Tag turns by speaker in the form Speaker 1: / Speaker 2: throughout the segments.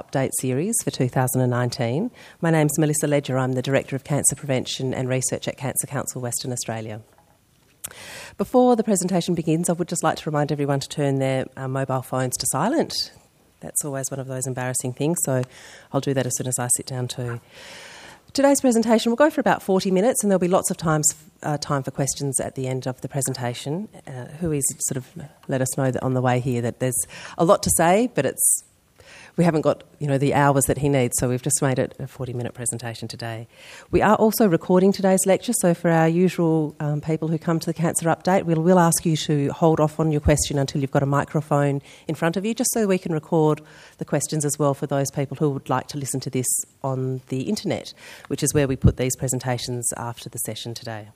Speaker 1: Update series for 2019. My name's Melissa Ledger. I'm the Director of Cancer Prevention and Research at Cancer Council Western Australia. Before the presentation begins, I would just like to remind everyone to turn their mobile phones to silent. That's always one of those embarrassing things, so I'll do that as soon as I sit down too. Today's presentation will go for about 40 minutes, and there'll be lots of time for questions at the end of the presentation. Hooi Ee's sort of let us know that on the way here that there's a lot to say, but we haven't got, the hours that he needs, so we've just made it a 40-minute presentation today. We are also recording today's lecture, so for our usual people who come to the Cancer Update, we'll ask you to hold off on your question until you've got a microphone in front of you, just so we can record the questions as well for those people who would like to listen to this on the internet, which is where we put these presentations after the session today.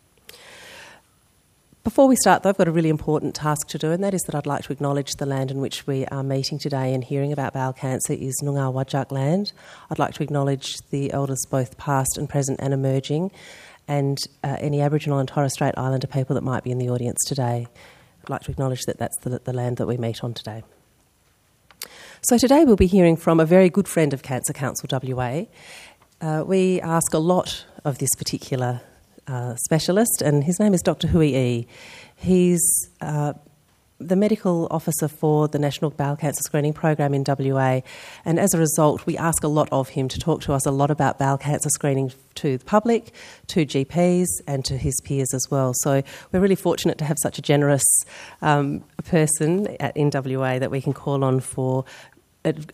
Speaker 1: Before we start, though, I've got a really important task to do, and that is that I'd like to acknowledge the land in which we are meeting today and hearing about bowel cancer is Noongar Whadjuk land. I'd like to acknowledge the elders, both past and present and emerging, and any Aboriginal and Torres Strait Islander people that might be in the audience today. I'd like to acknowledge that that's the land that we meet on today. So today we'll be hearing from a very good friend of Cancer Council WA. We ask a lot of this particular specialist, and his name is Dr. Hooi Ee. He's the medical officer for the National Bowel Cancer Screening Program in WA, and as a result we ask a lot of him to talk to us a lot about bowel cancer screening to the public, to GPs and to his peers as well. So we're really fortunate to have such a generous person in WA that we can call on for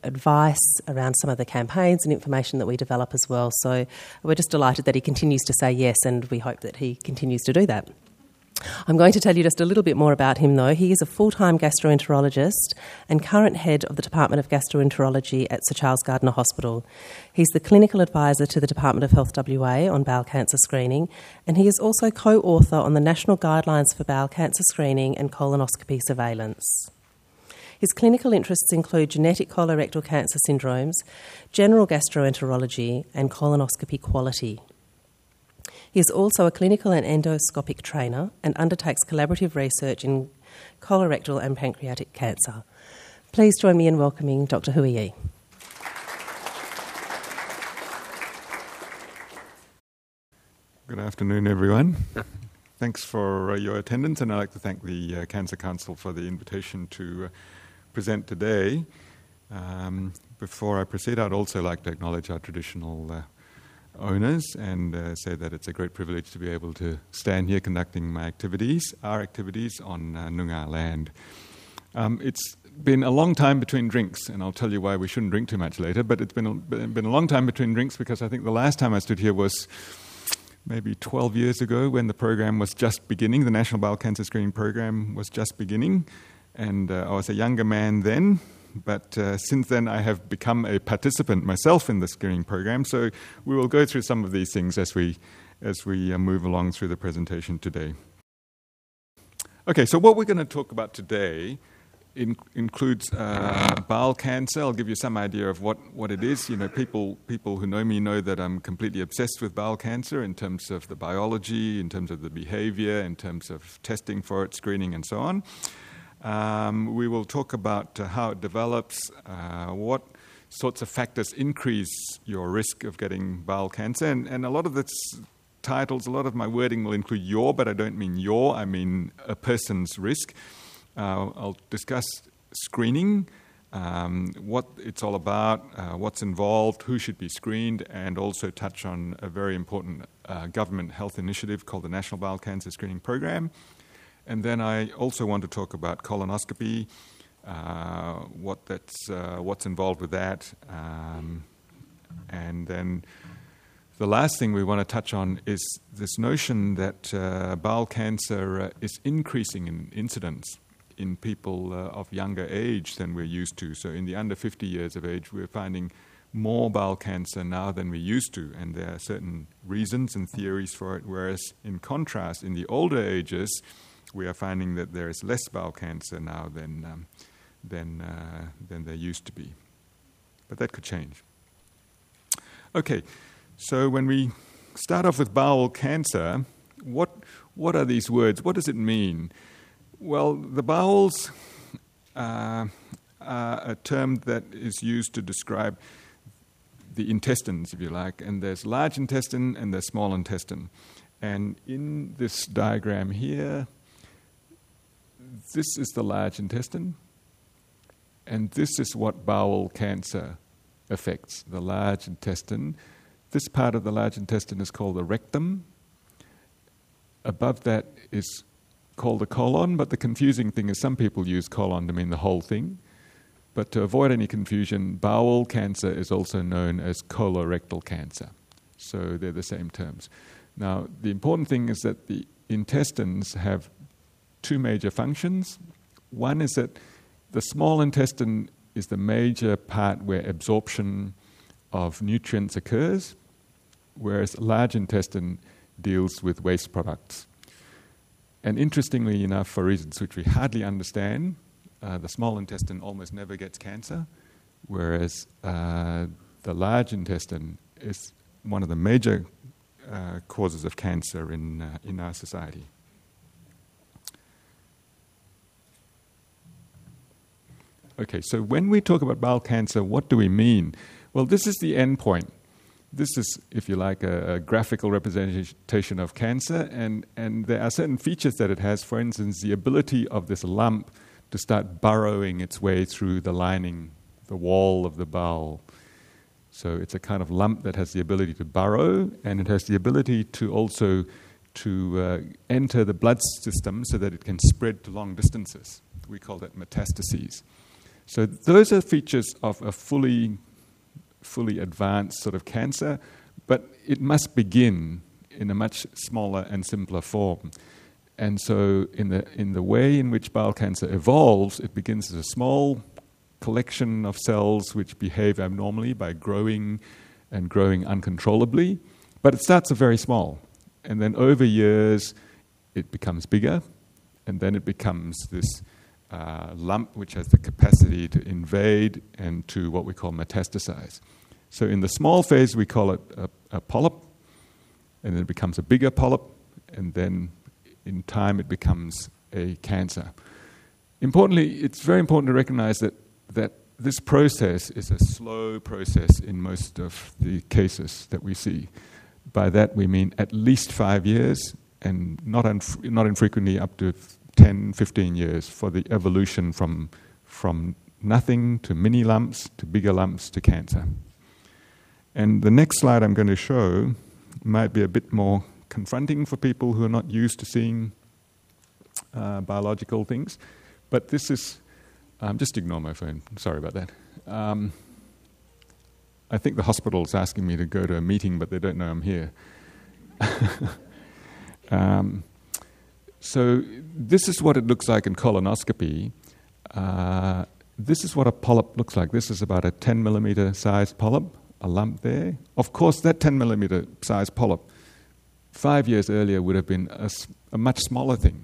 Speaker 1: advice around some of the campaigns and information that we develop as well. So we're just delighted that he continues to say yes, and we hope that he continues to do that. I'm going to tell you just a little bit more about him though. He is a full-time gastroenterologist and current head of the Department of Gastroenterology at Sir Charles Gairdner Hospital. He's the clinical advisor to the Department of Health WA on bowel cancer screening, and he is also co-author on the National Guidelines for Bowel Cancer Screening and Colonoscopy Surveillance. His clinical interests include genetic colorectal cancer syndromes, general gastroenterology, and colonoscopy quality. He is also a clinical and endoscopic trainer and undertakes collaborative research in colorectal and pancreatic cancer. Please join me in welcoming Dr. Hooi Ee.
Speaker 2: Good afternoon, everyone. Thanks for your attendance, and I'd like to thank the Cancer Council for the invitation to present today. Before I proceed, I'd also like to acknowledge our traditional owners and say that it's a great privilege to be able to stand here conducting our activities on Noongar land. It's been a long time between drinks, and I'll tell you why we shouldn't drink too much later, but it's been a long time between drinks because I think the last time I stood here was maybe 12 years ago when the program was just beginning. The National Bowel Cancer Screening Program was just beginning. And I was a younger man then, but since then I have become a participant myself in the screening program. So we will go through some of these things as we move along through the presentation today. Okay, so what we're going to talk about today includes bowel cancer. I'll give you some idea of what it is. People who know me know that I'm completely obsessed with bowel cancer in terms of the biology, in terms of the behavior, in terms of testing for it, screening, and so on. We will talk about how it develops, what sorts of factors increase your risk of getting bowel cancer. And a lot of the titles, a lot of my wording will include your, but I don't mean your, I mean a person's risk. I'll discuss screening, what it's all about, what's involved, who should be screened, and also touch on a very important government health initiative called the National Bowel Cancer Screening Program. And then I also want to talk about colonoscopy, what's involved with that. And then the last thing we want to touch on is this notion that bowel cancer is increasing in incidence in people of younger age than we're used to. So in the under 50 years of age, we're finding more bowel cancer now than we used to, and there are certain reasons and theories for it, whereas in contrast, in the older ages, we are finding that there is less bowel cancer now than there used to be. But that could change. Okay, so when we start off with bowel cancer, what are these words? What does it mean? Well, the bowels a term that is used to describe the intestines, if you like, and there's large intestine and there's small intestine. And in this diagram here, this is the large intestine, and this is what bowel cancer affects, the large intestine. This part of the large intestine is called the rectum. Above that is called the colon, but the confusing thing is some people use colon to mean the whole thing. But to avoid any confusion, bowel cancer is also known as colorectal cancer. So they're the same terms. Now, the important thing is that the intestines have two major functions. One is that the small intestine is the major part where absorption of nutrients occurs, whereas large intestine deals with waste products. And interestingly enough, for reasons which we hardly understand, the small intestine almost never gets cancer, whereas the large intestine is one of the major causes of cancer in our society. Okay, so when we talk about bowel cancer, what do we mean? Well, this is the end point. This is, if you like, a graphical representation of cancer, and there are certain features that it has. For instance, the ability of this lump to start burrowing its way through the lining, the wall of the bowel. So it's a kind of lump that has the ability to burrow, and it has the ability to also enter the blood system so that it can spread to long distances. We call that metastases. So those are features of a fully advanced sort of cancer, but it must begin in a much smaller and simpler form. And so in the way in which bowel cancer evolves, it begins as a small collection of cells which behave abnormally by growing uncontrollably, but it starts very small. And then over years, it becomes bigger, and then it becomes this lump which has the capacity to invade and to what we call metastasize. So in the small phase, we call it a polyp, and then it becomes a bigger polyp, and then in time it becomes a cancer. Importantly, it's very important to recognize that this process is a slow process in most of the cases that we see. By that we mean at least 5 years, and not infrequently up to 10, 15 years for the evolution from nothing to mini lumps to bigger lumps to cancer. And the next slide I'm going to show might be a bit more confronting for people who are not used to seeing biological things. But this is, just ignore my phone, sorry about that. I think the hospital is asking me to go to a meeting, but they don't know I'm here. So this is what it looks like in colonoscopy. This is what a polyp looks like. This is about a 10 millimeter sized polyp, a lump there. Of course, that 10 millimeter sized polyp 5 years earlier would have been a much smaller thing.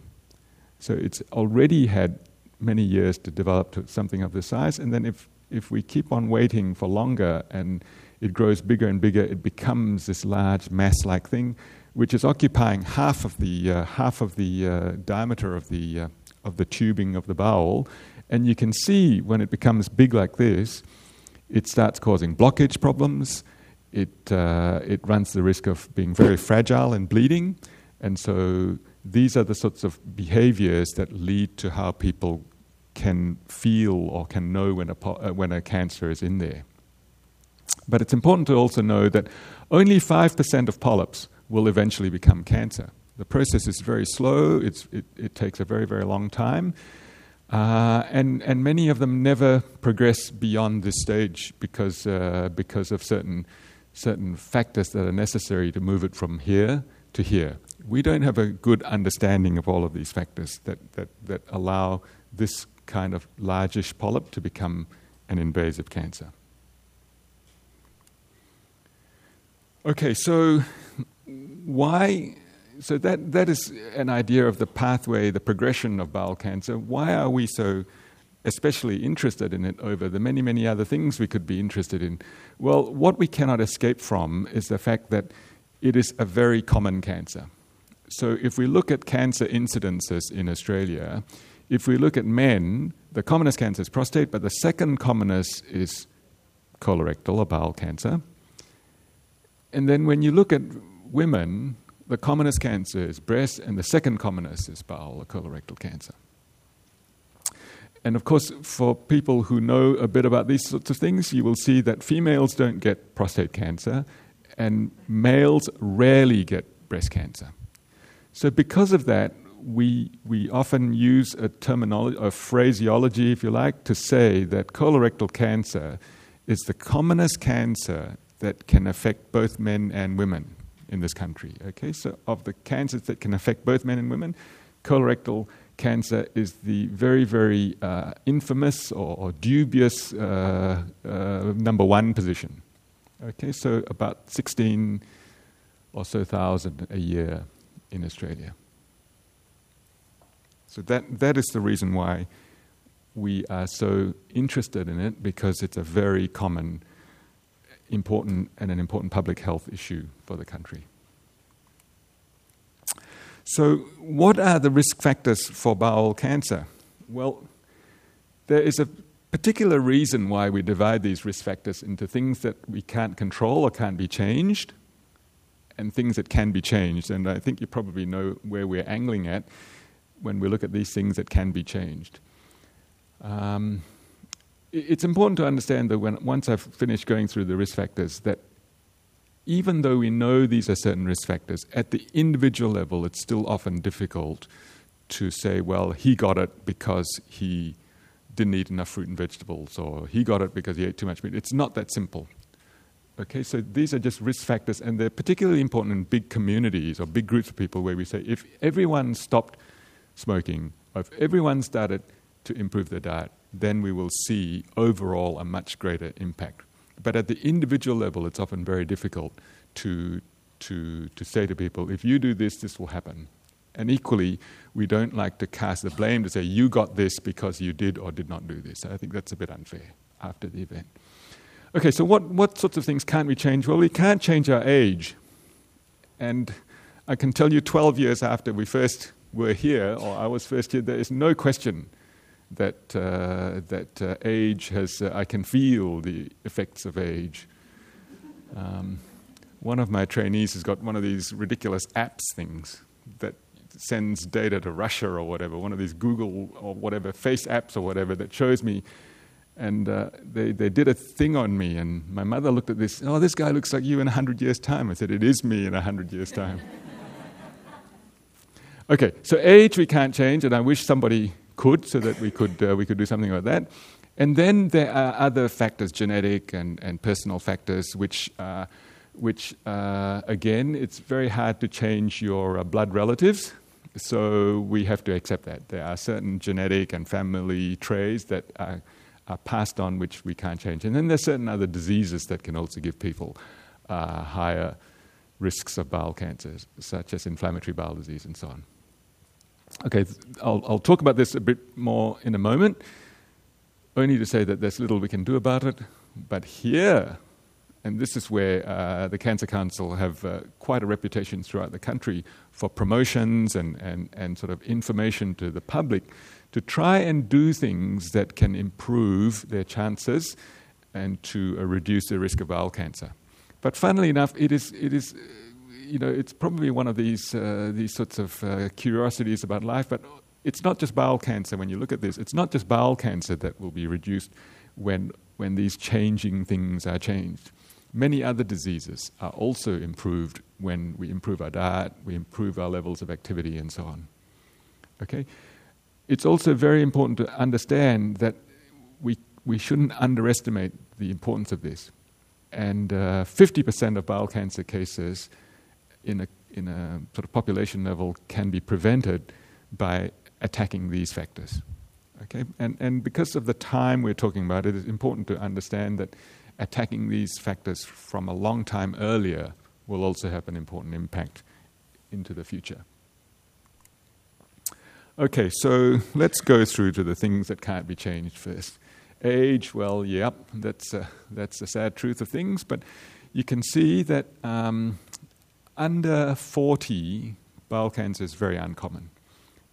Speaker 2: So it's already had many years to develop to something of this size, and then if we keep on waiting for longer and it grows bigger and bigger, it becomes this large mass-like thing, which is occupying half of the diameter of the tubing of the bowel. And you can see when it becomes big like this, it starts causing blockage problems. It runs the risk of being very fragile and bleeding. And so these are the sorts of behaviors that lead to how people can feel or can know when a cancer is in there. But it's important to also know that only 5% of polyps will eventually become cancer. The process is very slow. It takes a very, very long time. And many of them never progress beyond this stage because of certain factors that are necessary to move it from here to here. We don't have a good understanding of all of these factors that allow this kind of largish polyp to become an invasive cancer. Okay, so why? So that is an idea of the pathway, the progression of bowel cancer. Why are we so especially interested in it over the many, many other things we could be interested in? Well, what we cannot escape from is the fact that it is a very common cancer. So if we look at cancer incidences in Australia, if we look at men, the commonest cancer is prostate, but the second commonest is colorectal or bowel cancer. And then when you look at women, the commonest cancer is breast, and the second commonest is bowel or colorectal cancer. And of course, for people who know a bit about these sorts of things, you will see that females don't get prostate cancer, and males rarely get breast cancer. So because of that, we often use a terminology, a phraseology, if you like, to say that colorectal cancer is the commonest cancer that can affect both men and women in this country. Okay, so of the cancers that can affect both men and women, colorectal cancer is the very, very infamous or dubious number one position. Okay, so about 16 or so thousand a year in Australia. So that is the reason why we are so interested in it, because it's a very common, important public health issue for the country. So what are the risk factors for bowel cancer? Well, there is a particular reason why we divide these risk factors into things that we can't control or can't be changed, and things that can be changed. And I think you probably know where we're angling at when we look at these things that can be changed. It's important to understand that once I've finished going through the risk factors, that even though we know these are certain risk factors, at the individual level it's still often difficult to say, well, he got it because he didn't eat enough fruit and vegetables, or he got it because he ate too much meat. It's not that simple. Okay, so these are just risk factors, and they're particularly important in big communities or big groups of people, where we say if everyone stopped smoking, or if everyone started to improve their diet, then we will see overall a much greater impact. But at the individual level, it's often very difficult to say to people, if you do this, this will happen. And equally, we don't like to cast the blame to say, you got this because you did or did not do this. I think that's a bit unfair after the event. Okay, so what sorts of things can't we change? Well, we can't change our age. And I can tell you 12 years after we first were here, or I was first here, there is no question that age has, I can feel the effects of age. One of my trainees has got one of these ridiculous apps things that sends data to Russia or whatever, one of these Google or whatever, face apps or whatever, that shows me. And they did a thing on me, and my mother looked at this, oh, this guy looks like you in 100 years' time. I said, it is me in 100 years' time. Okay, so age we can't change, and I wish somebody could, so that we could do something about that. And then there are other factors, genetic and personal factors, which again, it's very hard to change your blood relatives. So we have to accept that. There are certain genetic and family traits that are passed on, which we can't change. And then there's certain other diseases that can also give people higher risks of bowel cancers, such as inflammatory bowel disease and so on. Okay, I'll talk about this a bit more in a moment, only to say that there's little we can do about it. But here, and this is where the Cancer Council have quite a reputation throughout the country for promotions and sort of information to the public, to try and do things that can improve their chances and to reduce the risk of bowel cancer. But funnily enough, it is it's probably one of these sorts of curiosities about life. But it's not just bowel cancer. When you look at this, it's not just bowel cancer that will be reduced when these changing things are changed. Many other diseases are also improved when we improve our diet, we improve our levels of activity, and so on. Okay. It's also very important to understand that we shouldn't underestimate the importance of this. And 50% of bowel cancer cases in a sort of population level can be prevented by attacking these factors. Okay? And because of the time we're talking about, it is important to understand that attacking these factors from a long time earlier will also have an important impact into the future. Okay, so let's go through to the things that can't be changed first. Age, well, yep, that's the sad truth of things, but you can see that under 40, bowel cancer is very uncommon.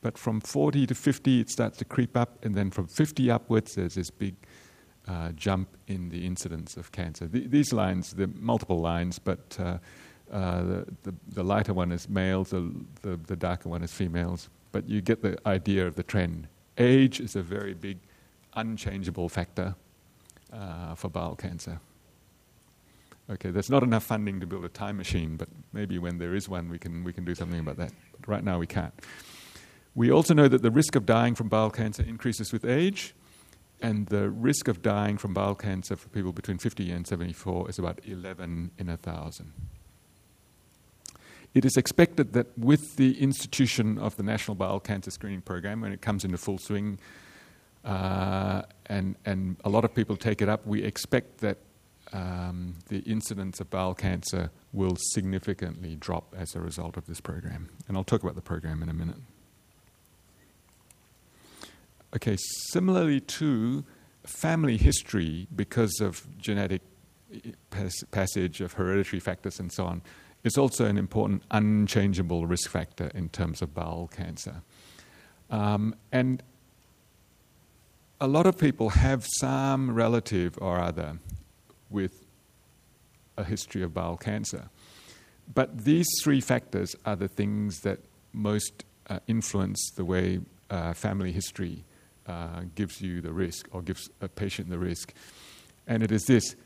Speaker 2: but from 40 to 50 it starts to creep up, and then from 50 upwards there's this big jump in the incidence of cancer. These lines, they're multiple lines, but the lighter one is males, the darker one is females, but you get the idea of the trend. Age is a very big unchangeable factor for bowel cancer. Okay, there's not enough funding to build a time machine, but maybe when there is one, we can do something about that. But right now we can't. We also know that the risk of dying from bowel cancer increases with age, and the risk of dying from bowel cancer for people between 50 and 74 is about 11 in 1,000. It is expected that with the institution of the National Bowel Cancer Screening Program, when it comes into full swing, and a lot of people take it up, we expect that the incidence of bowel cancer will significantly drop as a result of this program. And I'll talk about the program in a minute. Okay, similarly to family history, because of genetic passage of hereditary factors and so on, is also an important unchangeable risk factor in terms of bowel cancer. And a lot of people have some relative or other with a history of bowel cancer. But these three factors are the things that most influence the way family history gives you the risk, or gives a patient the risk. And it is this: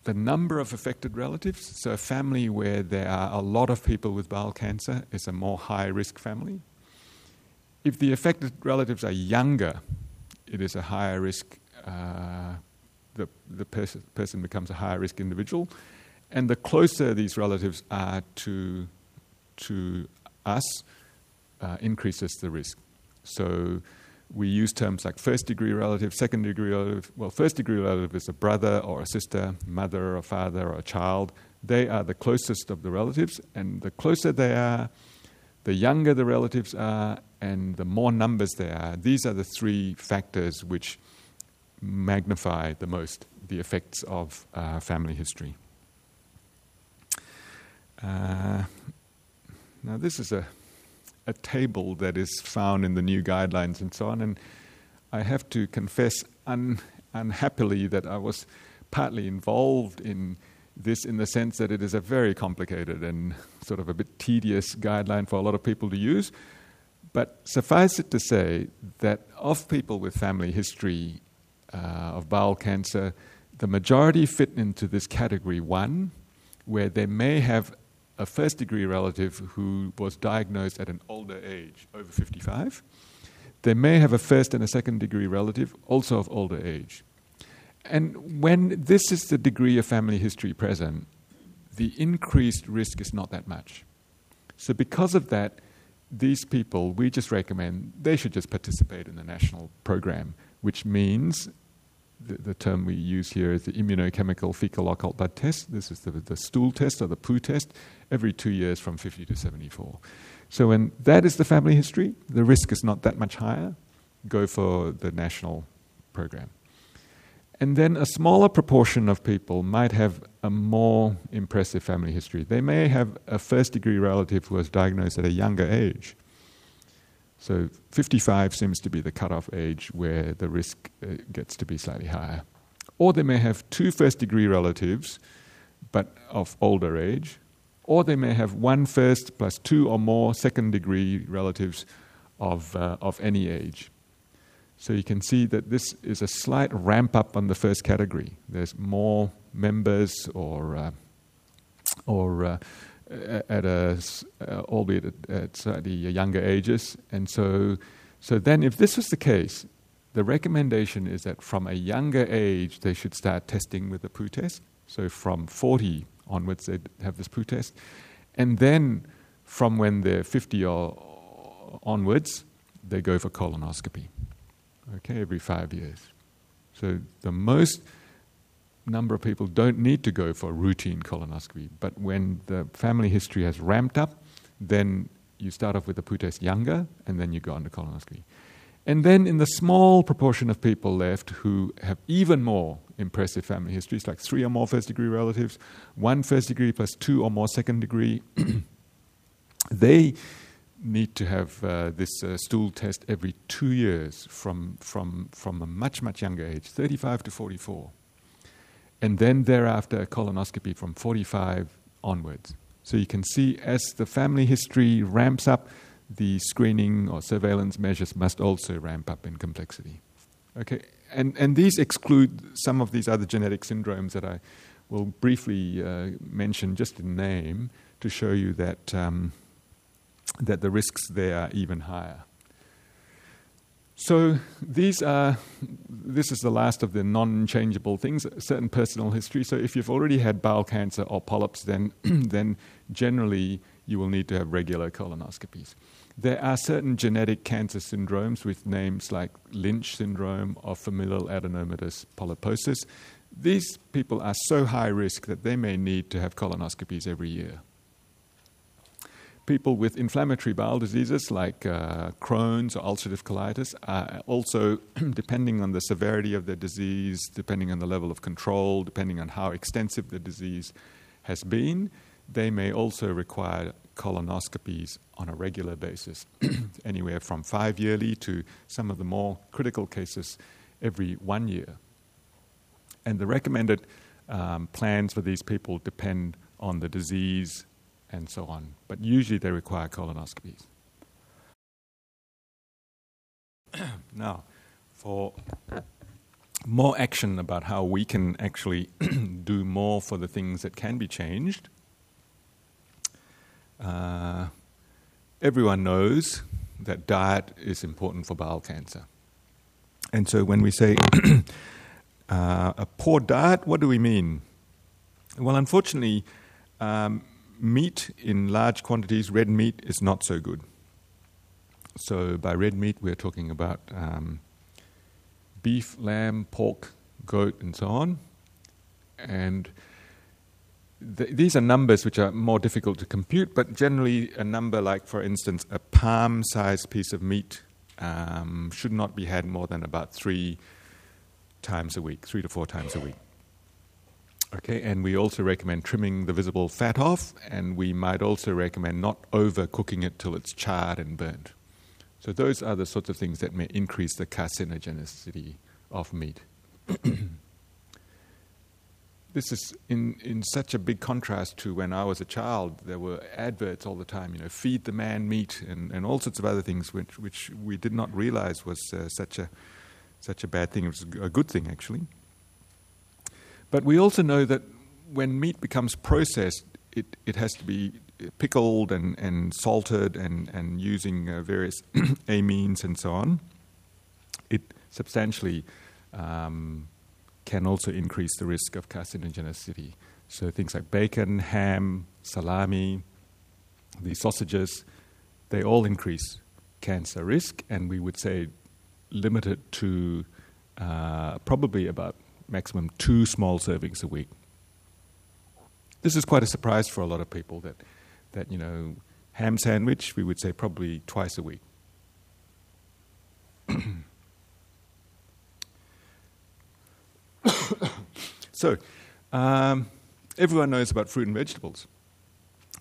Speaker 2: the number of affected relatives. So a family where there are a lot of people with bowel cancer is a more high-risk family. If the affected relatives are younger, it is a higher risk. The person becomes a higher risk individual, and the closer these relatives are to us, increases the risk. So we use terms like first-degree relative, second-degree relative. Well, first-degree relative is a brother or a sister, mother or father or a child. They are the closest of the relatives, and the closer they are, the younger the relatives are, and the more numbers there are. These are the three factors which magnify the most the effects of family history. Now this is a table that is found in the new guidelines and so on, and I have to confess unhappily that I was partly involved in this, in the sense that it is a very complicated and sort of a bit tedious guideline for a lot of people to use. But suffice it to say that of people with family history of bowel cancer, the majority fit into this category 1, where they may have a first-degree relative who was diagnosed at an older age, over 55. They may have a first and a second-degree relative, also of older age. And when this is the degree of family history present, the increased risk is not that much. So because of that, these people, we just recommend they should just participate in the national program, which means the term we use here is the immunochemical fecal occult blood test. This is the stool test or the poo test every 2 years from 50 to 74. So when that is the family history, the risk is not that much higher. Go for the national program. And then a smaller proportion of people might have a more impressive family history. They may have a first-degree relative who was diagnosed at a younger age. So 55 seems to be the cutoff age where the risk gets to be slightly higher. Or they may have 2 first-degree relatives, but of older age. Or they may have 1 first plus 2 or more second-degree relatives of any age. So you can see that this is a slight ramp up on the first category. There's more members, albeit at slightly younger ages. And so then if this was the case, the recommendation is that from a younger age, they should start testing with the poo test. So from 40 onwards, they have this poo test. And then from when they're 50 or onwards, they go for colonoscopy. Okay, every 5 years. So the most number of people don't need to go for routine colonoscopy, but when the family history has ramped up, then you start off with the poo test younger, and then you go on to colonoscopy. And then in the small proportion of people left who have even more impressive family histories, like 3 or more first-degree relatives, 1 first-degree plus 2 or more second-degree, they need to have this stool test every 2 years from a much, much younger age, 35 to 44. And then thereafter a colonoscopy from 45 onwards. So you can see as the family history ramps up, the screening or surveillance measures must also ramp up in complexity. Okay, and these exclude some of these other genetic syndromes that I will briefly mention just in name to show you that that the risks there are even higher. So this is the last of the non-changeable things, certain personal history. So if you've already had bowel cancer or polyps, then then generally you will need to have regular colonoscopies. There are certain genetic cancer syndromes with names like Lynch syndrome or familial adenomatous polyposis. These people are so high risk that they may need to have colonoscopies every year. People with inflammatory bowel diseases like Crohn's or ulcerative colitis are also, depending on the severity of the disease, depending on the level of control, depending on how extensive the disease has been, they may also require colonoscopies on a regular basis, anywhere from 5 yearly to some of the more critical cases every 1 year. And the recommended plans for these people depend on the disease and so on. But usually they require colonoscopies. Now, for more action about how we can actually do more for the things that can be changed, everyone knows that diet is important for bowel cancer. And so when we say a poor diet, what do we mean? Well, unfortunately, meat in large quantities, red meat, is not so good. So by red meat, we're talking about beef, lamb, pork, goat, and so on. And these are numbers which are more difficult to compute, but generally a number like, for instance, a palm-sized piece of meat should not be had more than about 3 times a week, 3 to 4 times a week. Okay, and we also recommend trimming the visible fat off, and we might also recommend not overcooking it till it's charred and burnt. So those are the sorts of things that may increase the carcinogenicity of meat. This is in such a big contrast to when I was a child. There were adverts all the time, feed the man meat and all sorts of other things which we did not realize was such a bad thing. It was a good thing, actually. But we also know that when meat becomes processed, it has to be pickled and salted and using various amines and so on. It substantially can also increase the risk of carcinogenicity. So things like bacon, ham, salami, the sausages, they all increase cancer risk, and we would say limit it to probably about maximum 2 small servings a week. This is quite a surprise for a lot of people that ham sandwich, we would say probably twice a week. So, everyone knows about fruit and vegetables.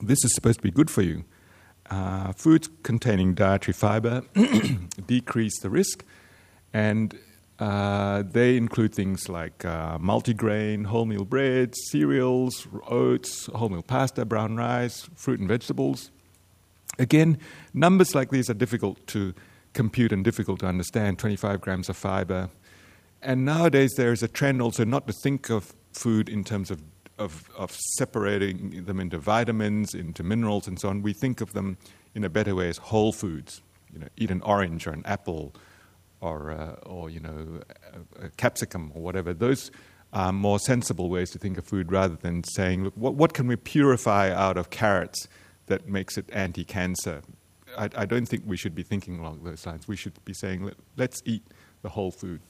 Speaker 2: This is supposed to be good for you. Foods containing dietary fiber decrease the risk, and they include things like multigrain, wholemeal breads, cereals, oats, wholemeal pasta, brown rice, fruit and vegetables. Again, numbers like these are difficult to compute and difficult to understand, 25 grams of fiber. And nowadays there is a trend also not to think of food in terms of separating them into vitamins, into minerals and so on. We think of them in a better way as whole foods. Eat an orange or an apple or a capsicum or whatever. Those are more sensible ways to think of food rather than saying, look, what can we purify out of carrots that makes it anti-cancer? I don't think we should be thinking along those lines. We should be saying, let's eat the whole food.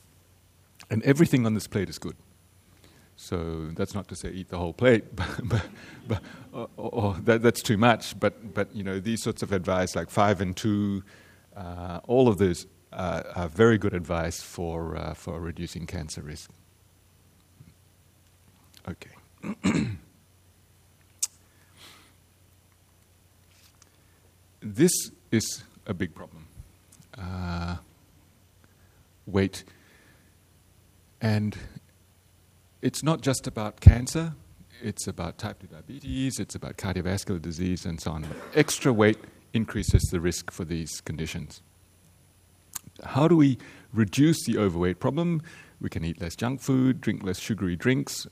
Speaker 2: And everything on this plate is good. So that's not to say eat the whole plate, or that's too much. But these sorts of advice like 5 and 2, all of those are very good advice for reducing cancer risk. Okay. This is a big problem. Weight. And it's not just about cancer, it's about type 2 diabetes, it's about cardiovascular disease and so on. But extra weight increases the risk for these conditions. How do we reduce the overweight problem? We can eat less junk food, drink less sugary drinks,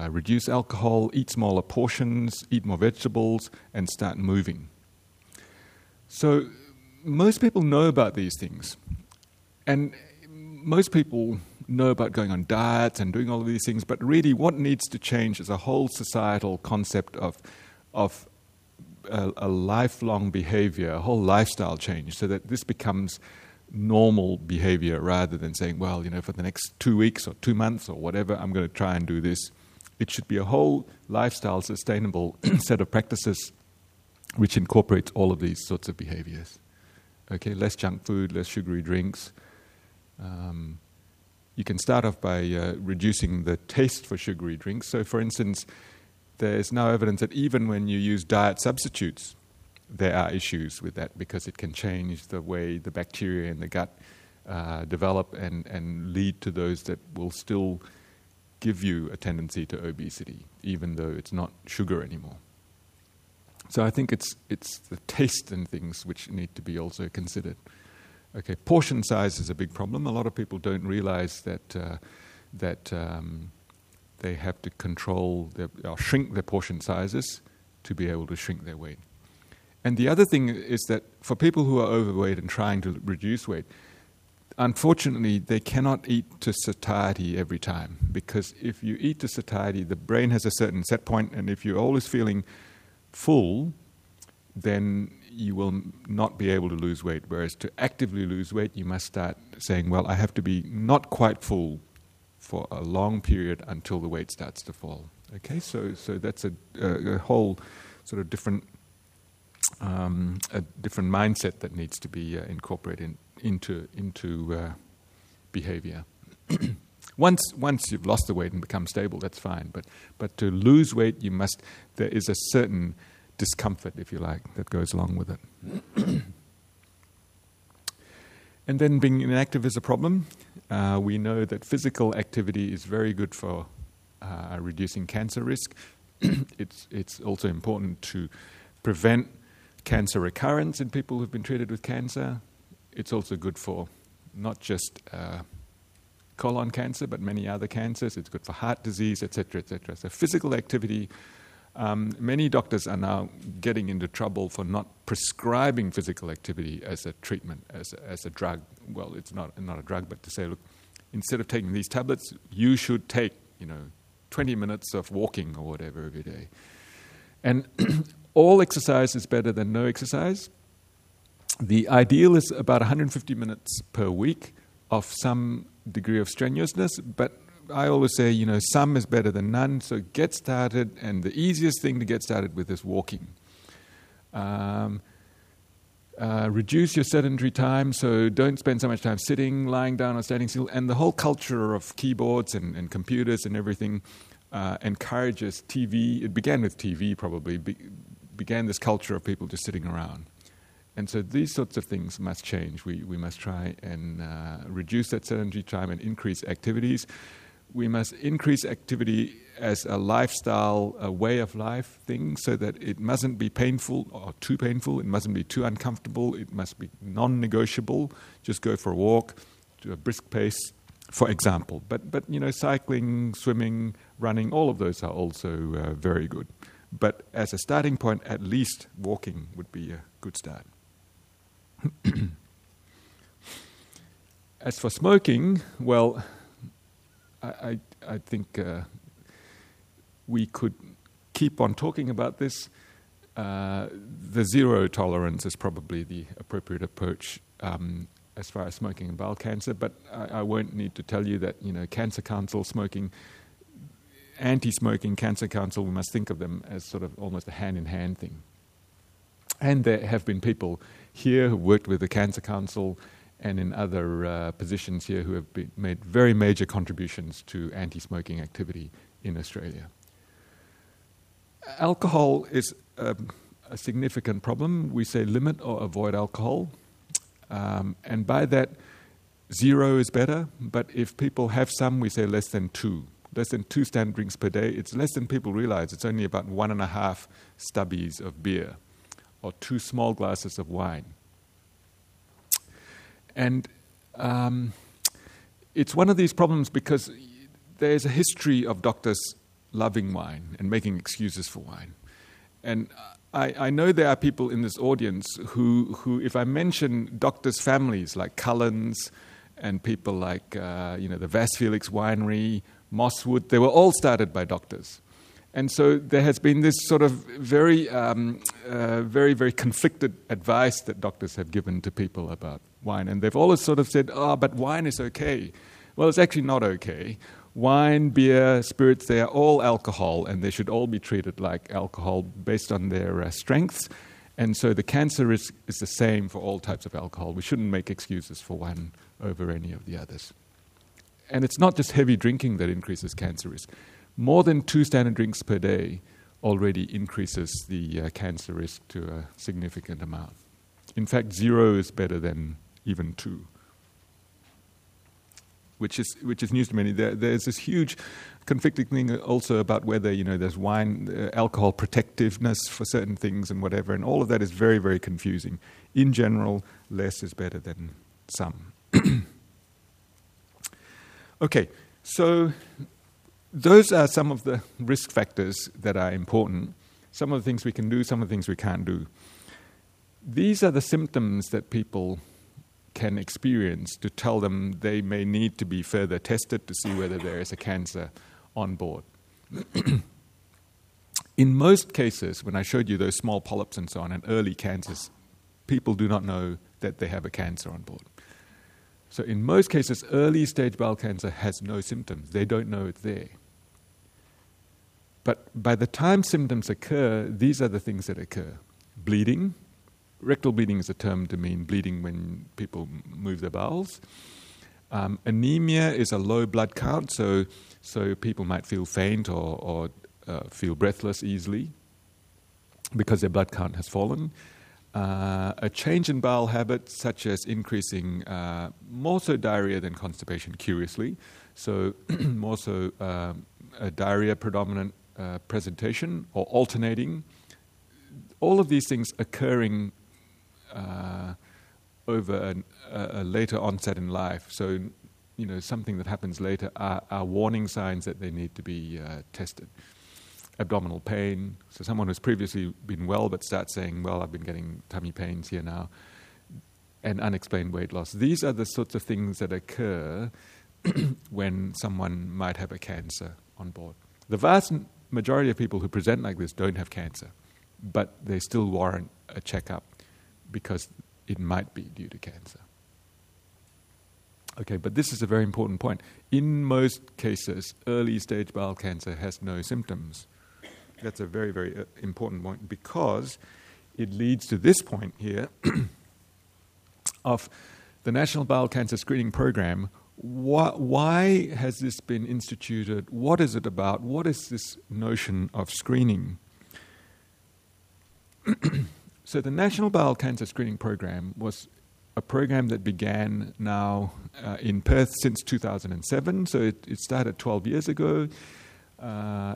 Speaker 2: reduce alcohol, eat smaller portions, eat more vegetables, and start moving. So most people know about these things. And most people know about going on diets and doing all of these things, but really what needs to change is a whole societal concept of a lifelong behavior, a whole lifestyle change, so that this becomes normal behavior rather than saying, well, for the next 2 weeks or 2 months or whatever, I'm going to try and do this. It should be a whole lifestyle, sustainable set of practices which incorporates all of these sorts of behaviors. Okay, less junk food, less sugary drinks. You can start off by reducing the taste for sugary drinks. So, for instance, there's now evidence that even when you use diet substitutes, there are issues with that because it can change the way the bacteria in the gut develop and lead to those that will still give you a tendency to obesity, even though it's not sugar anymore. So I think it's the taste and things which need to be also considered. Okay, portion size is a big problem. A lot of people don't realize that they have to control or shrink their portion sizes to be able to shrink their weight. And the other thing is that for people who are overweight and trying to reduce weight, unfortunately, they cannot eat to satiety every time, because if you eat to satiety, the brain has a certain set point, and if you're always feeling full, then you will not be able to lose weight. Whereas to actively lose weight, you must start saying, well, I have to be not quite full for a long period until the weight starts to fall. Okay, so that's a whole sort of different mindset that needs to be incorporated into behavior. Once you've lost the weight and become stable, that's fine. But to lose weight, there is a certain discomfort, if you like, that goes along with it. And then being inactive is a problem. We know that physical activity is very good for reducing cancer risk. It's also important to prevent cancer recurrence in people who've been treated with cancer. It's also good for not just colon cancer, but many other cancers. It's good for heart disease, etc., etc. So physical activity. Many doctors are now getting into trouble for not prescribing physical activity as a treatment, as a drug. Well, it's not a drug, but to say, look, instead of taking these tablets, you should take 20 minutes of walking or whatever every day. And all exercise is better than no exercise. The ideal is about 150 minutes per week of some degree of strenuousness, but I always say, some is better than none, so get started, and the easiest thing to get started with is walking. Reduce your sedentary time, so don't spend so much time sitting, lying down, or standing still, and the whole culture of keyboards and computers and everything encourages TV. It began with TV probably, began this culture of people just sitting around. And so these sorts of things must change. We must try and reduce that sedentary time and increase activities. We must increase activity as a lifestyle, a way of life thing, so that it mustn't be painful or too painful. It mustn't be too uncomfortable. It must be non-negotiable. Just go for a walk, to a brisk pace, for example. But cycling, swimming, running, all of those are also very good. But as a starting point, at least walking would be a good start. As for smoking, well, I think we could keep on talking about this. The zero tolerance is probably the appropriate approach as far as smoking and bowel cancer, but I won't need to tell you that, Cancer Council, smoking, anti-smoking Cancer Council, we must think of them as sort of almost a hand-in-hand thing. And there have been people here who worked with the Cancer Council and in other positions here who have made very major contributions to anti-smoking activity in Australia. Alcohol is a significant problem, we say limit or avoid alcohol. And by that, 0 is better, but if people have some, we say less than 2. Less than 2 standard drinks per day. It's less than people realize. It's only about 1.5 stubbies of beer or 2 small glasses of wine. And it's one of these problems because there's a history of doctors loving wine and making excuses for wine. And I know there are people in this audience who if I mention doctors' families like Cullens and people like the Vass Felix Winery, Mosswood, they were all started by doctors. And so there has been this sort of very, very conflicted advice that doctors have given to people about wine. And they've always sort of said, but wine is okay. Well, it's actually not okay. Wine, beer, spirits, they are all alcohol, and they should all be treated like alcohol based on their strengths. And so the cancer risk is the same for all types of alcohol. We shouldn't make excuses for one over any of the others. And it's not just heavy drinking that increases cancer risk. More than 2 standard drinks per day already increases the cancer risk to a significant amount. In fact, 0 is better than even 2, which is news to many. There's this huge conflicting thing also about whether there's wine, alcohol protectiveness for certain things and whatever, and all of that is very, very confusing. In general, less is better than some. Okay, so those are some of the risk factors that are important. Some of the things we can do, some of the things we can't do. These are the symptoms that people can experience to tell them they may need to be further tested to see whether there is a cancer on board. In most cases, when I showed you those small polyps and so on and early cancers, people do not know that they have a cancer on board. So in most cases, early stage bowel cancer has no symptoms. They don't know it's there. But by the time symptoms occur, these are the things that occur. Bleeding. Rectal bleeding is a term to mean bleeding when people move their bowels. Anemia is a low blood count, so people might feel faint or feel breathless easily because their blood count has fallen. A change in bowel habits, such as increasing more so diarrhea than constipation, curiously. So more so a diarrhea predominant presentation or alternating. All of these things occurring over a later onset in life. So, something that happens later are warning signs that they need to be tested. Abdominal pain. So someone who's previously been well but starts saying, well, I've been getting tummy pains here now. And unexplained weight loss. These are the sorts of things that occur when someone might have a cancer on board. The vast majority of people who present like this don't have cancer, but they still warrant a checkup because it might be due to cancer. Okay, but this is a very important point. In most cases, early stage bowel cancer has no symptoms. That's a very, very important point because it leads to this point here of the National Bowel Cancer Screening Program. Why has this been instituted? What is it about? What is this notion of screening? So the National Bowel Cancer Screening Program was a program that began now in Perth since 2007. So it started 12 years ago.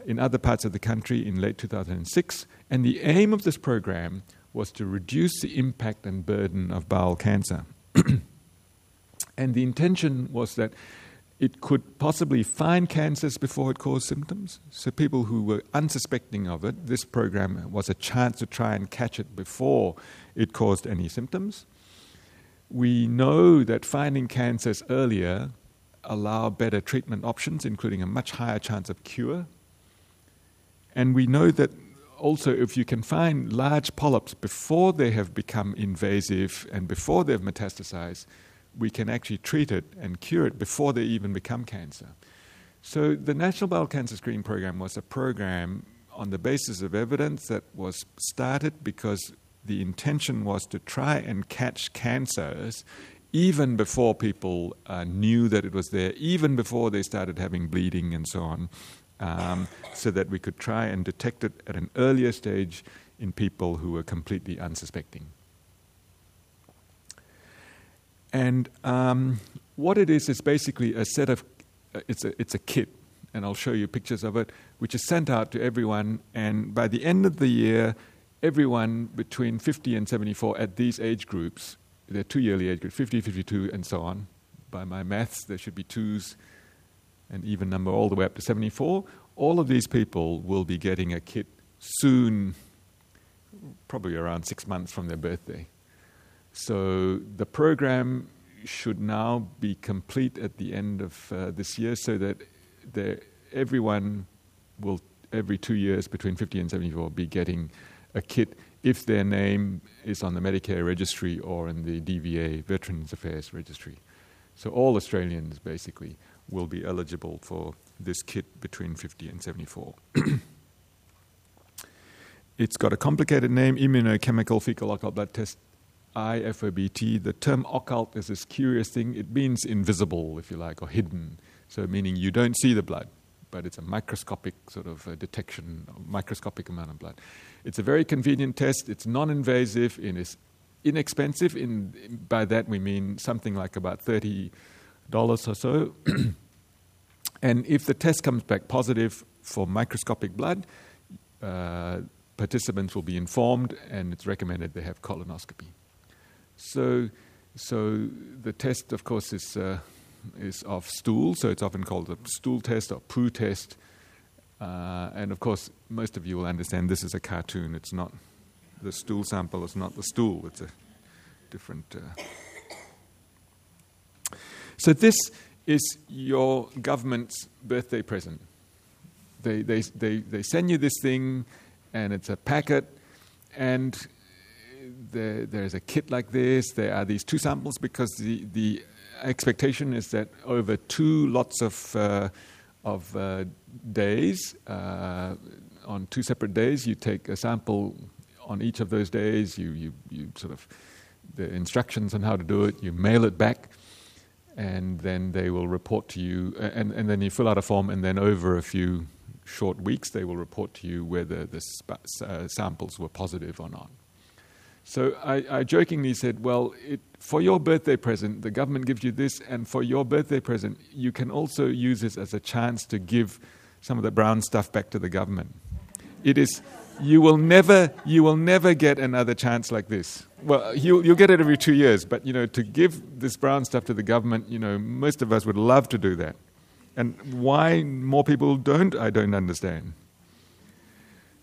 Speaker 2: In other parts of the country in late 2006. And the aim of this program was to reduce the impact and burden of bowel cancer. And the intention was that it could possibly find cancers before it caused symptoms. So people who were unsuspecting of it, this program was a chance to try and catch it before it caused any symptoms. We know that finding cancers earlier allow better treatment options, including a much higher chance of cure. And we know that also if you can find large polyps before they have become invasive and before they've metastasized, we can actually treat it and cure it before they even become cancer. So the National Bowel Cancer Screening Program was a program on the basis of evidence that was started because the intention was to try and catch cancers even before people knew that it was there, even before they started having bleeding and so on, so that we could try and detect it at an earlier stage in people who were completely unsuspecting. And what it is basically a set of, it's a kit, and I'll show you pictures of it, which is sent out to everyone, and by the end of the year, everyone between 50 and 74 at these age groups, they're 2-yearly age groups, 50, 52, and so on. By my maths, there should be twos, an even number all the way up to 74. All of these people will be getting a kit soon, probably around 6 months from their birthday. So the program should now be complete at the end of this year, so that everyone will, every 2 years between 50 and 74, be getting a kit if their name is on the Medicare registry or in the DVA, Veterans Affairs Registry. So all Australians basically will be eligible for this kit between 50 and 74. It's got a complicated name, immunochemical fecal occult blood test, IFOBT. The term occult is this curious thing. It means invisible, if you like, or hidden. So meaning you don't see the blood, but it's a microscopic sort of detection, microscopic amount of blood. It's a very convenient test. It's non-invasive. It is inexpensive. By that we mean something like about $30 or so. And if the test comes back positive for microscopic blood, participants will be informed, and it's recommended they have colonoscopy. So the test, of course, is of stool, so it's often called a stool test or poo test. And of course, most of you will understand this is a cartoon. It's not, the stool sample is not the stool. It's a different... So this is your government's birthday present. They send you this thing, and it's a packet, and there's a kit like this. There are these 2 samples, because the expectation is that over 2 lots of days, on 2 separate days, you take a sample on each of those days. You sort of, the instructions on how to do it, you mail it back, and then they will report to you, and then you fill out a form, and then over a few short weeks, they will report to you whether the samples were positive or not. So I jokingly said, well, for your birthday present, the government gives you this, and for your birthday present, you can also use this as a chance to give some of the brown stuff back to the government. It is, you will never get another chance like this. Well, you'll get it every 2 years, but to give this brown stuff to the government, most of us would love to do that. And why more people don't, I don't understand.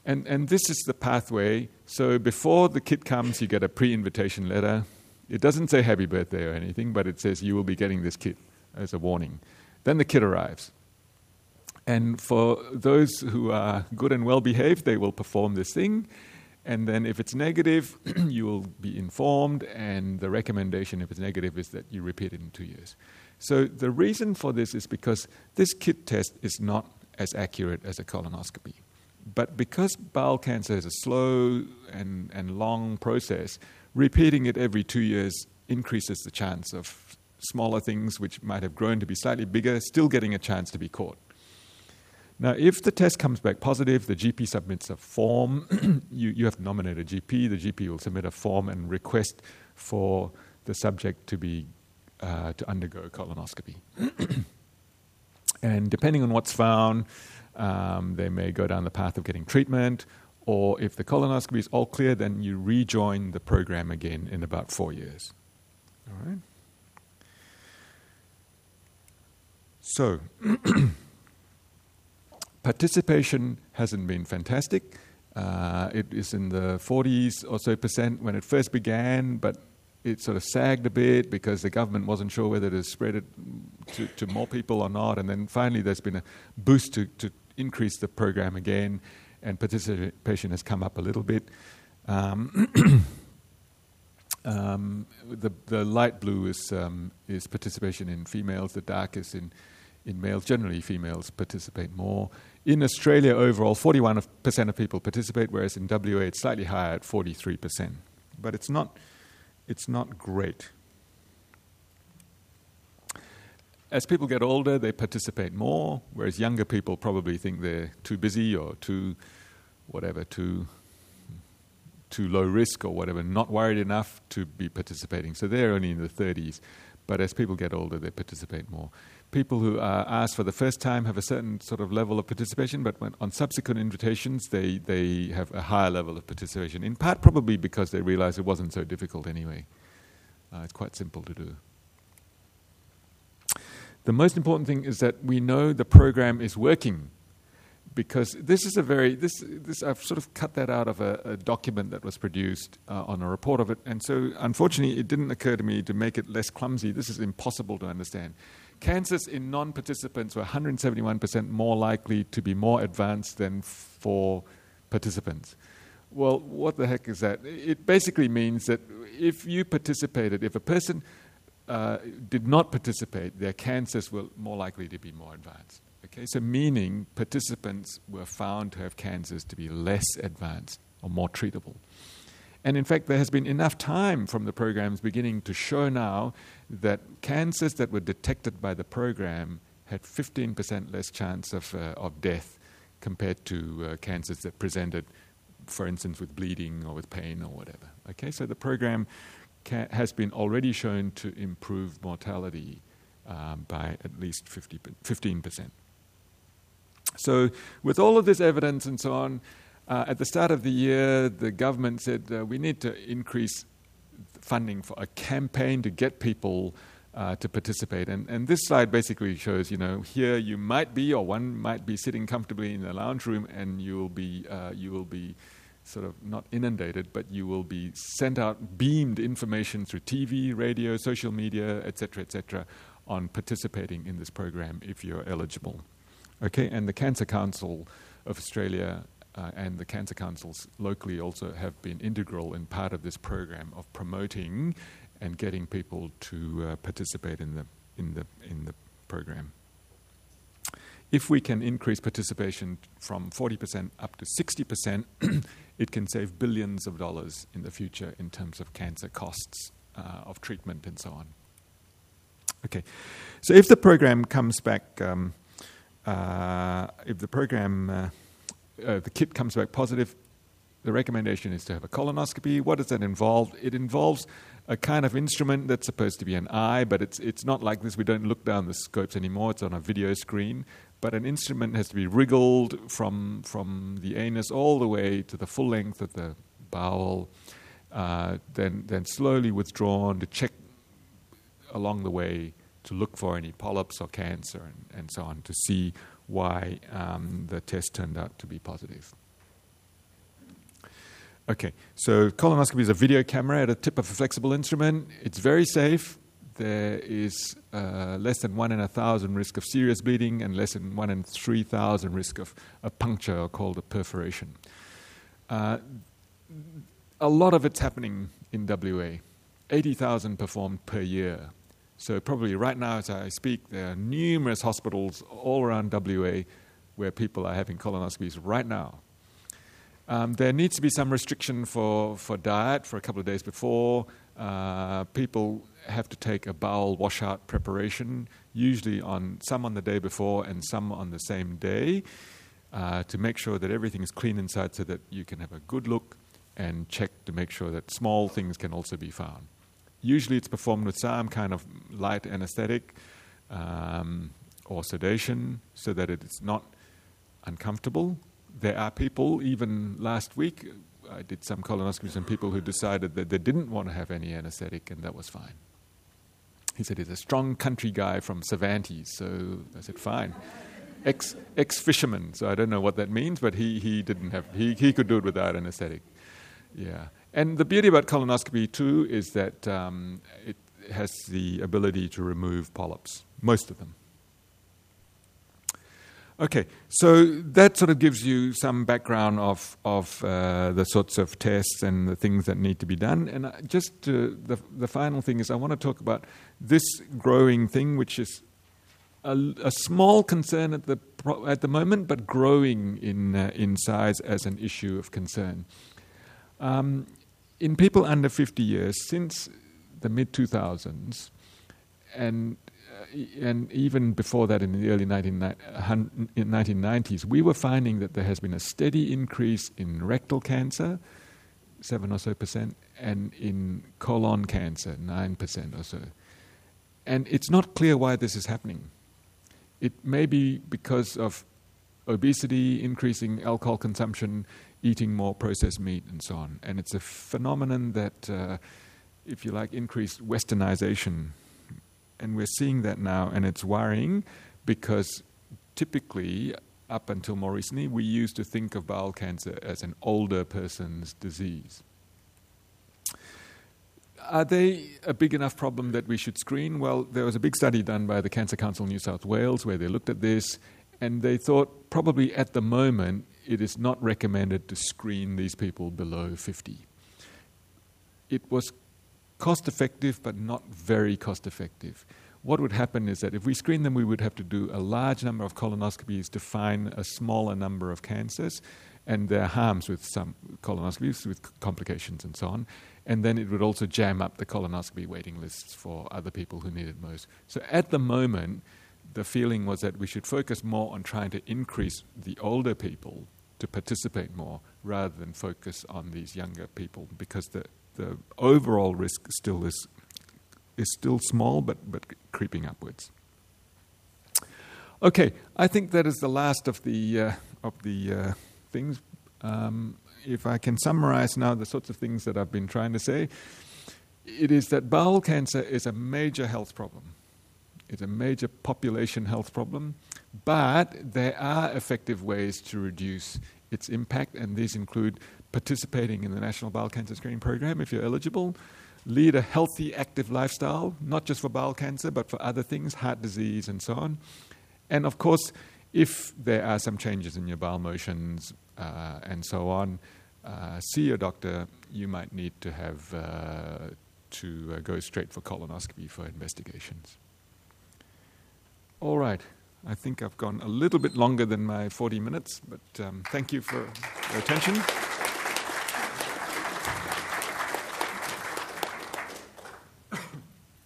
Speaker 2: And this is the pathway. So before the kit comes, you get a pre-invitation letter. It doesn't say happy birthday or anything, but it says you will be getting this kit as a warning. Then the kit arrives. And for those who are good and well-behaved, they will perform this thing. And then if it's negative, you will be informed. And the recommendation, if it's negative, is that you repeat it in 2 years. So the reason for this is because this kit test is not as accurate as a colonoscopy. But because bowel cancer is a slow and long process, repeating it every 2 years increases the chance of smaller things which might have grown to be slightly bigger still getting a chance to be caught. Now, if the test comes back positive, the GP submits a form. You have to nominate a GP. The GP will submit a form and request for the subject to be to undergo colonoscopy. And depending on what's found, they may go down the path of getting treatment, or if the colonoscopy is all clear, then you rejoin the program again in about 4 years. All right? So, participation hasn't been fantastic. It is in the 40s or so % when it first began, but it sort of sagged a bit because the government wasn't sure whether to spread it to more people or not. And then finally there's been a boost to increase the program again, and participation has come up a little bit. The light blue is participation in females. The dark is in males. Generally, females participate more. In Australia, overall, 41% of people participate, whereas in WA it's slightly higher at 43%. But it's not great. As people get older, they participate more, whereas younger people probably think they're too busy or too too low risk or whatever, not worried enough to be participating. So they're only in the 30s. But as people get older, they participate more. People who are asked for the first time have a certain sort of level of participation, but when, on subsequent invitations, they have a higher level of participation, in part probably because they realize it wasn't so difficult anyway. It's quite simple to do. The most important thing is that we know the program is working, because this is a very, I've sort of cut that out of a document that was produced on a report of it, and so unfortunately it didn't occur to me to make it less clumsy. This is impossible to understand. Cancers in non-participants were 171% more likely to be more advanced than for participants. Well, what the heck is that? It basically means that if you participated, if a person did not participate, their cancers were more likely to be more advanced. Okay, so meaning participants were found to have cancers to be less advanced or more treatable. And in fact, there has been enough time from the program's beginning to show now that cancers that were detected by the program had 15% less chance of death compared to cancers that presented, for instance, with bleeding or with pain or whatever. Okay, so the program has been already shown to improve mortality by at least 15%. So with all of this evidence and so on, at the start of the year, the government said we need to increase funding for a campaign to get people to participate. And this slide basically shows, here you might be, or one might be sitting comfortably in the lounge room, and you will be sort of not inundated, but you will be sent out beamed information through TV, radio, social media, etc., on participating in this program if you're eligible. Okay, and the Cancer Council of Australia and the cancer councils locally also have been integral in part of this program of promoting and getting people to participate in the program. If we can increase participation from 40% up to 60%, it can save billions of dollars in the future in terms of cancer costs of treatment and so on. Okay, so if the program comes back, if the program, the kit comes back positive, the recommendation is to have a colonoscopy. What does that involve? It involves a kind of instrument that's supposed to be an eye, but it's not like this. We don't look down the scopes anymore. It's on a video screen. But an instrument has to be wriggled from the anus all the way to the full length of the bowel, then slowly withdrawn to check along the way to look for any polyps or cancer and so on, to see why the test turned out to be positive. Okay, so colonoscopy is a video camera at the tip of a flexible instrument. It's very safe. There is less than 1 in 1,000 risk of serious bleeding and less than 1 in 3,000 risk of a puncture, or called a perforation. A lot of it's happening in WA. 80,000 performed per year. So probably right now as I speak, there are numerous hospitals all around WA where people are having colonoscopies right now. There needs to be some restriction for diet for a couple of days before. People have to take a bowel washout preparation, usually some on the day before and some on the same day, to make sure that everything is clean inside so that you can have a good look and check to make sure that small things can also be found. Usually it's performed with some kind of light anesthetic or sedation so that it is not uncomfortable. There are people, even last week, I did some colonoscopies on people who decided that they didn't want to have any anesthetic, and that was fine. He said he's a strong country guy from Cervantes, so I said, fine. Ex-fisherman, so I don't know what that means, but he could do it without anesthetic. Yeah. And the beauty about colonoscopy too is that it has the ability to remove polyps, most of them. Okay, so that sort of gives you some background of the sorts of tests and the things that need to be done. And the final thing is I want to talk about this growing thing, which is a small concern at the moment, but growing in size as an issue of concern. In people under 50 years, since the mid-2000s, and even before that in the early 1990s, we were finding that there has been a steady increase in rectal cancer, 7 or so percent, and in colon cancer, 9% or so. And it's not clear why this is happening. It may be because of obesity, increasing alcohol consumption, eating more processed meat, and so on. And it's a phenomenon that, if you like, increased westernization. And we're seeing that now, and it's worrying because typically, up until more recently, we used to think of bowel cancer as an older person's disease. Are they a big enough problem that we should screen? Well, there was a big study done by the Cancer Council New South Wales where they looked at this, and they thought probably at the moment it is not recommended to screen these people below 50. It was cost-effective, but not very cost-effective. What would happen is that if we screen them, we would have to do a large number of colonoscopies to find a smaller number of cancers, and there are harms with some colonoscopies, with complications and so on. And then it would also jam up the colonoscopy waiting lists for other people who need it most. So at the moment, the feeling was that we should focus more on trying to increase the older people to participate more rather than focus on these younger people, because the overall risk still is still small, but creeping upwards. Okay, I think that is the last of the things. If I can summarize now the sorts of things that I've been trying to say, it is that bowel cancer is a major health problem. It's a major population health problem, but there are effective ways to reduce its impact, and these include participating in the National Bowel Cancer Screening Program if you're eligible, lead a healthy, active lifestyle, not just for bowel cancer, but for other things, heart disease and so on. And of course, if there are some changes in your bowel motions and so on, see your doctor. You might need to have to go straight for colonoscopy for investigations. All right. I think I've gone a little bit longer than my 40 minutes, but thank you for your attention.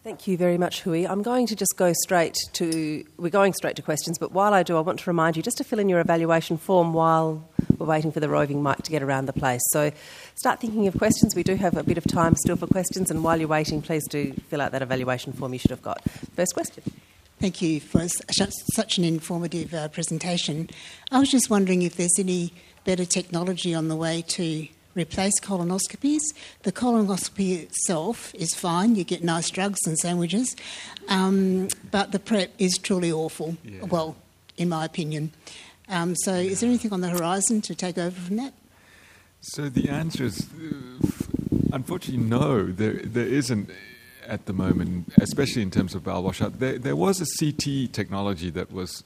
Speaker 1: Thank you very much, Hooi. I'm going to just we're going straight to questions, but while I do, I want to remind you just to fill in your evaluation form while we're waiting for the roving mic to get around the place. So start thinking of questions. We do have a bit of time still for questions, and while you're waiting, please do fill out that evaluation form you should have got. First question.
Speaker 3: Thank you for such an informative presentation. I was just wondering if there's any better technology on the way to replace colonoscopies. The colonoscopy itself is fine. You get nice drugs and sandwiches. But the prep is truly awful, well, in my opinion. So is there anything on the horizon to take over from that?
Speaker 2: So the answer is, unfortunately, no. There isn't at the moment, especially in terms of bowel washout. There was a CT technology that was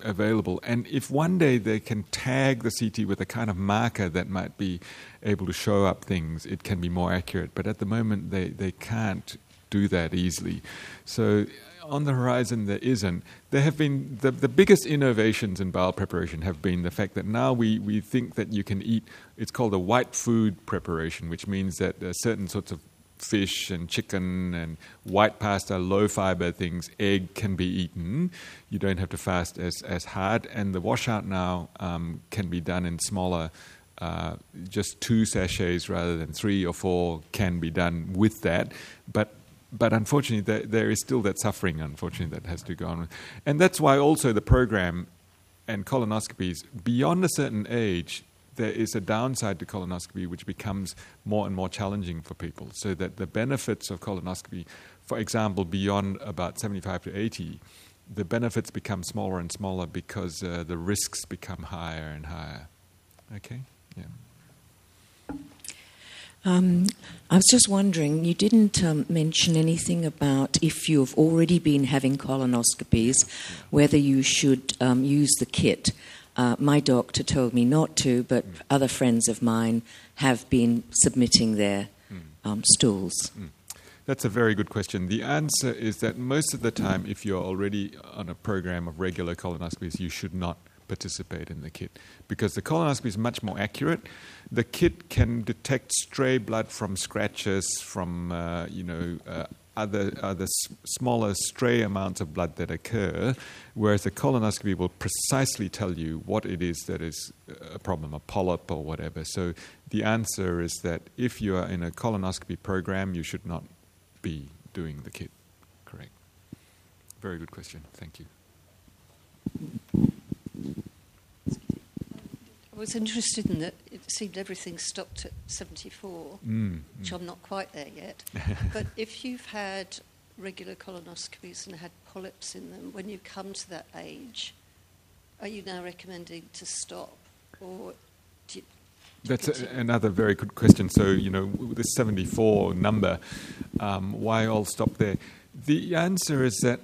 Speaker 2: available, and if one day they can tag the CT with a kind of marker that might be able to show up things, it can be more accurate. But at the moment, they can't do that easily. So on the horizon, there isn't. There have been the biggest innovations in bowel preparation have been the fact that now we think that you can eat. It's called a white food preparation, which means that certain sorts of fish and chicken and white pasta, low fiber things, egg can be eaten. You don't have to fast as hard. And the washout now can be done in smaller, just 2 sachets rather than 3 or 4 can be done with that. But unfortunately, there is still that suffering, unfortunately, that has to go on. And that's why also the program and colonoscopies, beyond a certain age, there is a downside to colonoscopy which becomes more and more challenging for people, so that the benefits of colonoscopy, for example, beyond about 75 to 80, the benefits become smaller and smaller because the risks become higher and higher. Okay? Yeah.
Speaker 4: I was just wondering, you didn't mention anything about if you've already been having colonoscopies, whether you should use the kit. My doctor told me not to, but other friends of mine have been submitting their stools.
Speaker 2: That's a very good question. The answer is that most of the time, if you're already on a program of regular colonoscopies, you should not participate in the kit, because the colonoscopy is much more accurate. The kit can detect stray blood from scratches, from smaller stray amounts of blood that occur, whereas a colonoscopy will precisely tell you what it is that is a problem, a polyp or whatever. So the answer is that if you are in a colonoscopy program, you should not be doing the kit. Correct. Very good question. Thank you.
Speaker 5: I was interested in that it seemed everything stopped at 74, which I'm not quite there yet. But if you've had regular colonoscopies and had polyps in them, when you come to that age, are you now recommending to stop? Or do you
Speaker 2: That's another very good question. So, with this 74 number, why all stop there? The answer is that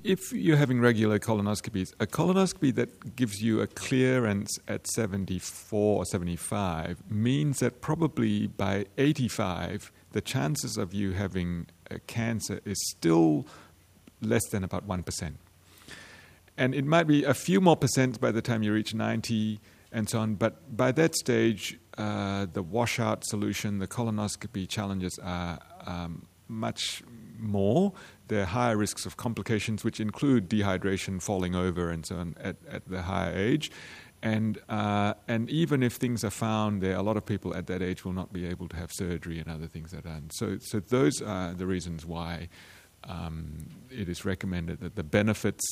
Speaker 2: if you're having regular colonoscopies, a colonoscopy that gives you a clearance at 74 or 75 means that probably by 85, the chances of you having a cancer is still less than about 1%. And it might be a few more percent by the time you reach 90 and so on, but by that stage, the washout solution, the colonoscopy challenges are much more. There are higher risks of complications, which include dehydration, falling over, and so on at the higher age. And even if things are found there, a lot of people at that age will not be able to have surgery and other things are done. So those are the reasons why it is recommended that the benefits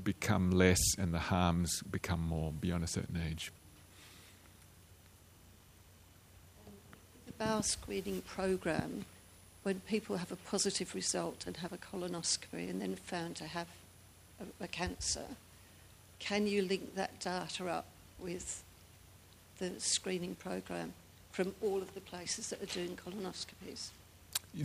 Speaker 2: become less and the harms become more beyond a certain age.
Speaker 5: The bowel screening program, when people have a positive result and have a colonoscopy and then found to have a cancer, can you link that data up with the screening program from all of the places that are doing colonoscopies?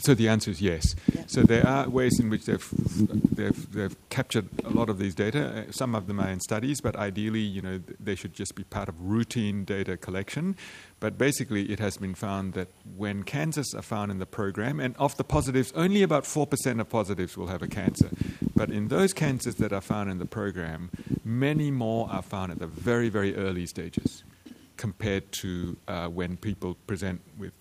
Speaker 2: So the answer is yes.
Speaker 5: Yeah.
Speaker 2: So there are ways in which they've captured a lot of these data. Some of them are in studies, but ideally, they should just be part of routine data collection. But basically, it has been found that when cancers are found in the program, and of the positives, only about 4% of positives will have a cancer. But in those cancers that are found in the program, many more are found at the very, very early stages, compared to when people present with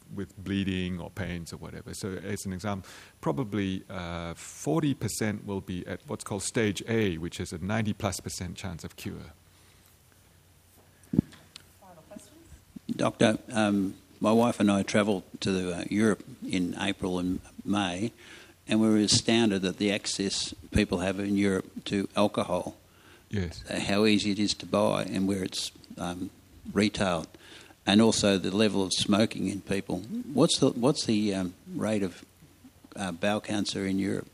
Speaker 2: bleeding or pains or whatever. So as an example, probably 40% will be at what's called stage A, which is a 90+% chance of cure.
Speaker 1: Final questions?
Speaker 6: Doctor, my wife and I travelled to Europe in April and May, and we were astounded at the access people have in Europe to alcohol.
Speaker 2: Yes.
Speaker 6: How easy it is to buy and where it's retailed, and also the level of smoking in people. What's the rate of bowel cancer in Europe?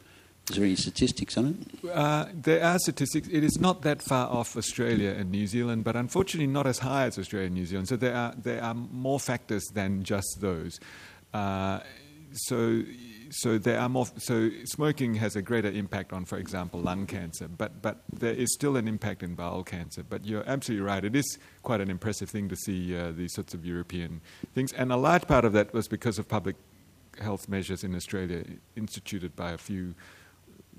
Speaker 6: Is there any statistics on it?
Speaker 2: There are statistics. It is not that far off Australia and New Zealand, but unfortunately not as high as Australia and New Zealand. So there are more factors than just those. So there are more. So smoking has a greater impact on, for example, lung cancer, but there is still an impact in bowel cancer. But you're absolutely right. It is quite an impressive thing to see these sorts of European things, and a large part of that was because of public health measures in Australia instituted by a few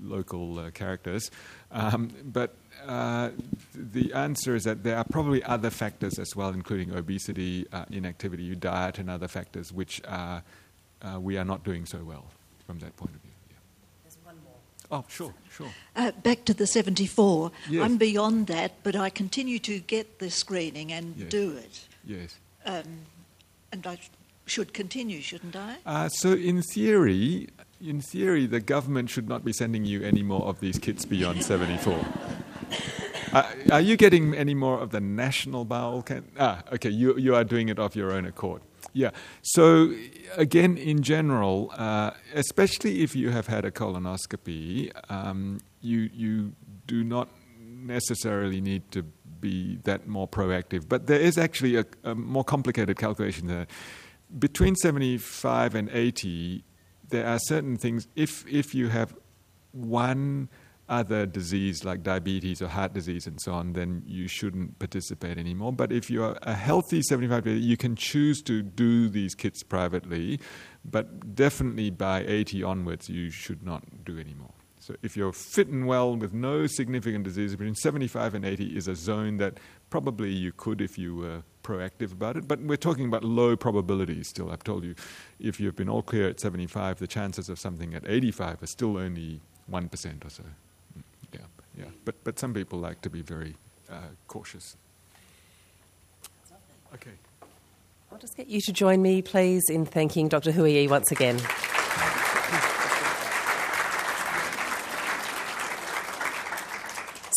Speaker 2: local characters. But the answer is that there are probably other factors as well, including obesity, inactivity, diet, and other factors which we are not doing so well from that point of view. Yeah.
Speaker 1: There's one more.
Speaker 2: Oh, sure.
Speaker 7: Back to the 74.
Speaker 2: Yes.
Speaker 7: I'm beyond that, but I continue to get the screening and do it.
Speaker 2: Yes.
Speaker 7: And I should continue, shouldn't I?
Speaker 2: So in theory, the government should not be sending you any more of these kits beyond 74. Are you getting any more of the national bowel cancer? Okay, you are doing it of your own accord. Yeah. So again, in general, especially if you have had a colonoscopy, you do not necessarily need to be that more proactive. But there is actually a more complicated calculation there. Between 75 and 80, there are certain things. If you have one other disease like diabetes or heart disease and so on, then you shouldn't participate anymore. But if you're a healthy 75, you can choose to do these kits privately, but definitely by 80 onwards, you should not do anymore. So if you're fit and well with no significant disease, between 75 and 80 is a zone that probably you could if you were proactive about it. But we're talking about low probabilities still. I've told you, if you've been all clear at 75, the chances of something at 85 are still only 1% or so. Yeah. But some people like to be very cautious. Okay.
Speaker 1: I'll just get you to join me, please, in thanking Dr. Hooi Ee once again.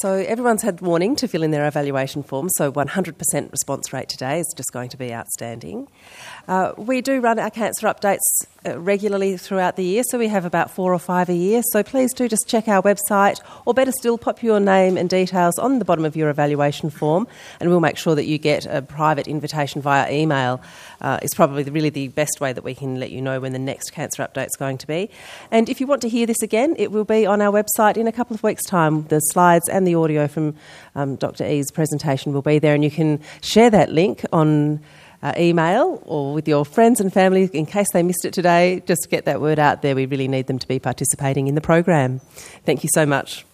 Speaker 1: So everyone's had warning to fill in their evaluation form, so 100% response rate today is just going to be outstanding. We do run our cancer updates regularly throughout the year, so we have about 4 or 5 a year, so please do just check our website, or better still, pop your name and details on the bottom of your evaluation form, and we'll make sure that you get a private invitation via email. It's probably really the best way that we can let you know when the next cancer update's going to be. And if you want to hear this again, it will be on our website in a couple of weeks' time. The slides and the audio from Dr. E's presentation will be there, and you can share that link on email or with your friends and family in case they missed it today. Just get that word out there. We really need them to be participating in the program. Thank you so much.